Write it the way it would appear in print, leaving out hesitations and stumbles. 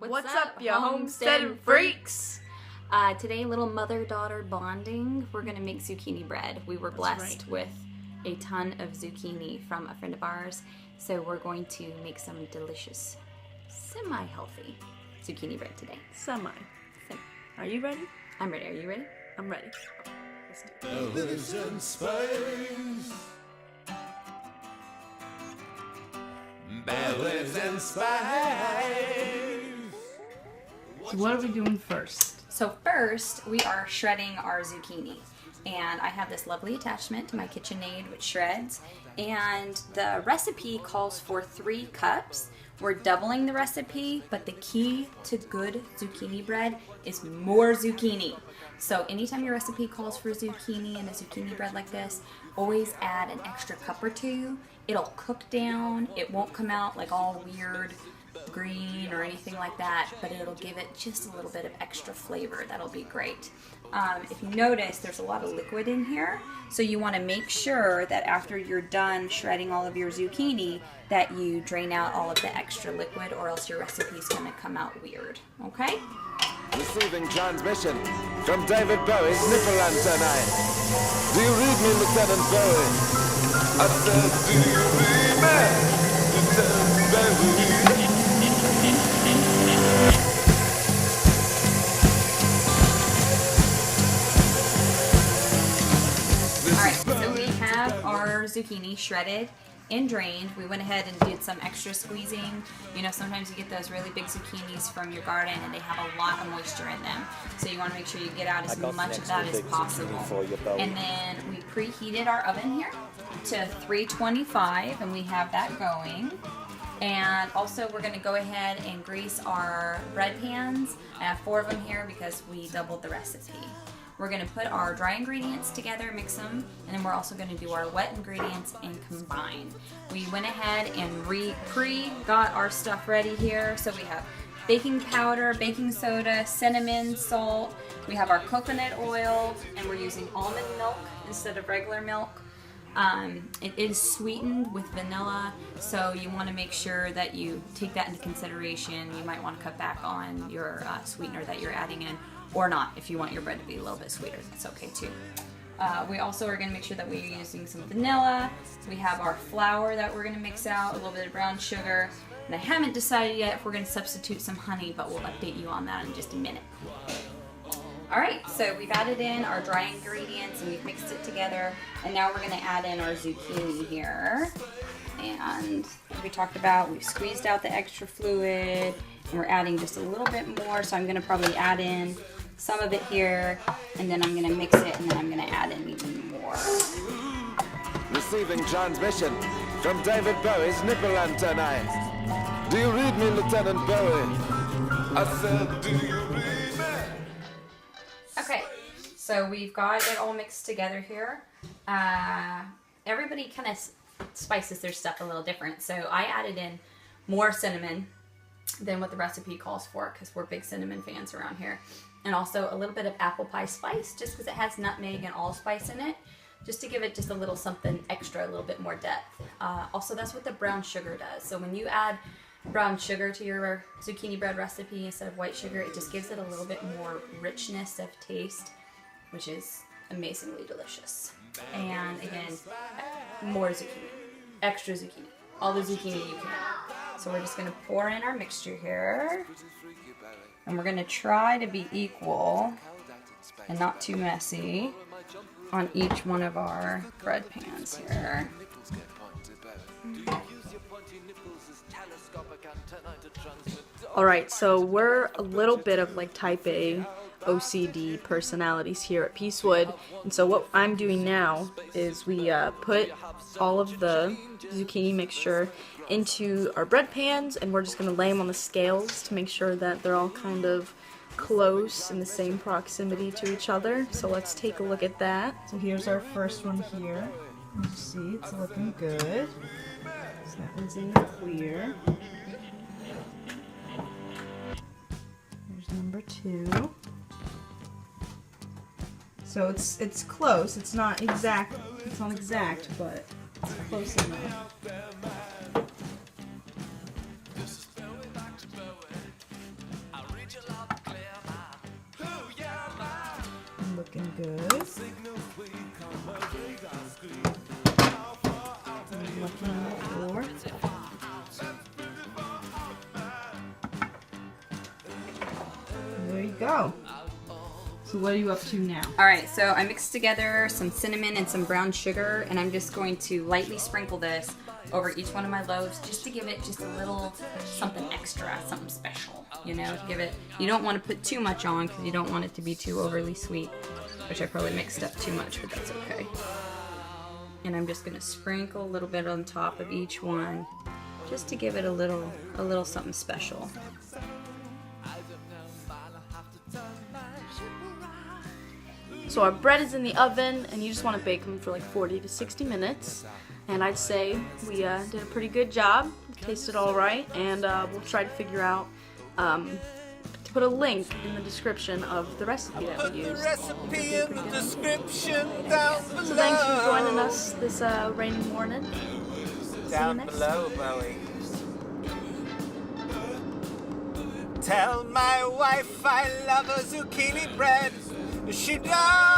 What's up, ya homestead freaks? Today, little mother-daughter bonding. We're gonna make zucchini bread. We were blessed with a ton of zucchini from a friend of ours, so we're going to make some delicious, semi-healthy zucchini bread today. Semi. Are you ready? I'm ready. Are you ready? I'm ready. Let's do it. Olives and spice. Olives and spice. So what are we doing first? So first, we are shredding our zucchini. And I have this lovely attachment to my KitchenAid which shreds. And the recipe calls for 3 cups. We're doubling the recipe, but the key to good zucchini bread is more zucchini. So anytime your recipe calls for zucchini and a zucchini bread like this, always add an extra cup or 2. It'll cook down. It won't come out like all weird green or anything like that, but it'll give it just a little bit of extra flavor. That'll be great. If you notice, there's a lot of liquid in here, so you want to make sure that after you're done shredding all of your zucchini that you drain out all of the extra liquid, or else your recipe's going to come out weird. Okay? Receiving transmission from David Bowie's nipple antennae. Do you read me, Lieutenant Bowie? I said, do you read me, Lieutenant Bowie? Alright, so we have our zucchini shredded and drained. We went ahead and did some extra squeezing. You know, sometimes you get those really big zucchinis from your garden and they have a lot of moisture in them. So you want to make sure you get out as much of that as possible. And then we preheated our oven here to 325, and we have that going. And also we're going to go ahead and grease our bread pans. I have 4 of them here because we doubled the recipe. We're going to put our dry ingredients together, mix them, and then we're also going to do our wet ingredients and combine. We went ahead and got our stuff ready here. So we have baking powder, baking soda, cinnamon, salt. We have our coconut oil, and we're using almond milk instead of regular milk. It is sweetened with vanilla, so you want to make sure that you take that into consideration. You might want to cut back on your sweetener that you're adding in, or not. If you want your bread to be a little bit sweeter, that's okay too. We also are going to make sure that we're using some vanilla. We have our flour that we're going to mix out, a little bit of brown sugar, and I haven't decided yet if we're going to substitute some honey, but we'll update you on that in just a minute. Alright, so we've added in our dry ingredients and we've mixed it together, and now we're going to add in our zucchini here. And as we talked about, we've squeezed out the extra fluid, and we're adding just a little bit more, so I'm going to probably add in some of it here, and then I'm going to mix it, and then I'm going to add in even more. Receiving transmission from David Bowie's nipple antennae. Do you read me, Lieutenant Bowie? I said, do you read me? Okay, so we've got it all mixed together here. Everybody kind of spices their stuff a little different, so I added in more cinnamon than what the recipe calls for, because we're big cinnamon fans around here. And also a little bit of apple pie spice, just because it has nutmeg and allspice in it, just to give it just a little something extra, a little bit more depth. Also, that's what the brown sugar does. So when you add brown sugar to your zucchini bread recipe instead of white sugar, it just gives it a little bit more richness of taste, which is amazingly delicious. And again, more zucchini, extra zucchini, all the zucchini you can. So we're just going to pour in our mixture here, and we're going to try to be equal and not too messy on each one of our bread pans here. Alright, so we're a little bit of like type A OCD personalities here at Peacewood, and so what I'm doing now is we put all of the zucchini mixture into our bread pans, and we're just going to lay them on the scales to make sure that they're all kind of close in the same proximity to each other. So let's take a look at that. So here's our first one here. You see, it's looking good. So that one's in the clear. Here's number 2. So it's close. It's not exact, but it's close enough. Good. Looking for. There you go. So what are you up to now? All right, so I mixed together some cinnamon and some brown sugar, and I'm just going to lightly sprinkle this over each one of my loaves just to give it just a little something extra, something special, you know, to give it, you don't want to put too much on because you don't want it to be too overly sweet, which I probably mixed up too much, but that's okay. And I'm just going to sprinkle a little bit on top of each one just to give it a little something special. So our bread is in the oven, and you just want to bake them for like 40 to 60 minutes. And I'd say we did a pretty good job. It tasted all right, and we'll try to figure out to put a link in the description of the recipe that we used. Recipe in the description down below. So thanks for joining us this rainy morning. Down below, Bowie. Tell my wife I love her zucchini bread. She does.